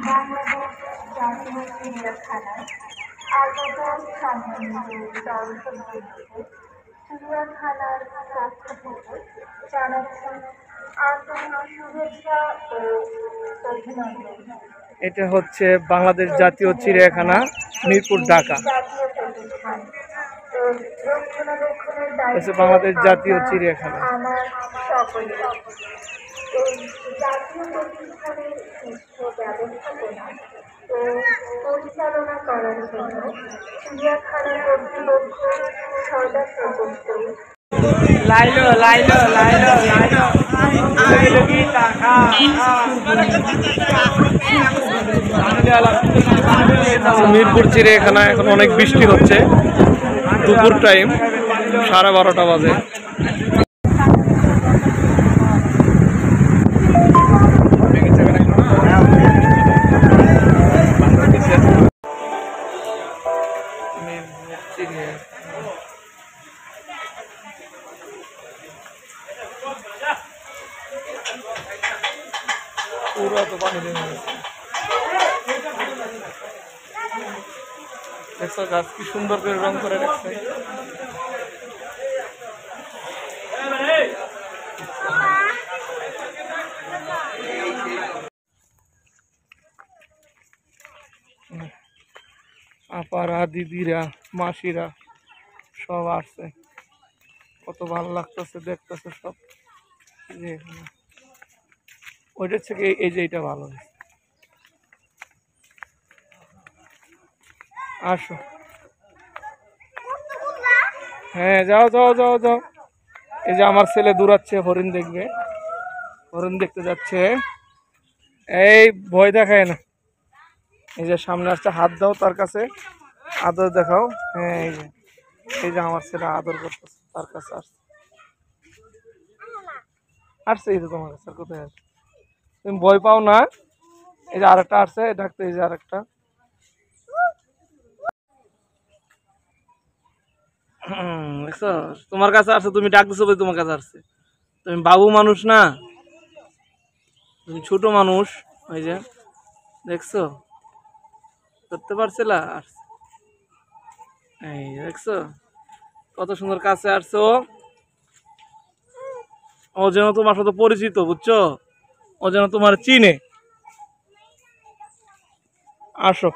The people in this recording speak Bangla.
বাংলাদেশ জাতীয় চিড়িয়াখানার আগত সম্মানিত দর্শকবৃন্দকে চিড়িয়াখানার পক্ষ থেকে জানাচ্ছি আন্তরিক শুভেচ্ছা ও অভিনন্দন। এটা হচ্ছে বাংলাদেশ জাতীয় চিড়িয়াখানা, মিরপুর, ঢাকা। জাতীয় প্রতিষ্ঠান রক্ষণাবেক্ষণের দায়িত্ব বাংলাদেশ জাতীয় চিড়িয়াখানা। আমার সকলে এই জাতীয় প্রতিষ্ঠানের সুস্থ ব্যবস্থাপনা ও পরিচালনা করার জন্য চিড়িয়াখানা কর্তৃপক্ষ সদা প্রকল্প মিরপুর চিড়িয়াখানা এখন অনেক বৃষ্টি হচ্ছে, দুপুর টাইম 12:30 বাজে। পুরো তো পানি দেখছো গাছ কি সুন্দর করে রং করে রাখছে। আপারা, দিদিরা, মাসিরা সব আসছে, কত ভালো লাগতেছে দেখতেছে সব। ওইটার থেকে এই যে এটা ভালো হয়েছে। আসো, হ্যাঁ যাও যাও যাও যাও। এই যে আমার ছেলে দৌড়াচ্ছে, হরিণ দেখবে, হরিণ দেখতে যাচ্ছে। এই ভয় দেখায় না, এই যে সামনে আসছে, হাত দাও তার কাছে, আদর দেখাও। হ্যাঁ এই যে আমার ছেলে আদর করতেছে, তার কাছে আসছে, আসছে এই যে তোমার কাছে। কোথায় আসছে? তুমি ভয় পাও না। এই যে আরেকটা আসছে ডাকতে, এই যে আরেকটা। দেখছো তোমার কাছে আসছে, তুমি ডাক দিছো বলে তোমার কাছে আসছে। তুমি বাবু মানুষ না, তুমি ছোট মানুষ। ওই যে দেখছো, করতে পারছিলা? এই দেখছো কত সুন্দর কাছে আসছো। ও যেন তোমার সাথে পরিচিত, বুঝছো? ও যেন তোমার চিনে। আসো।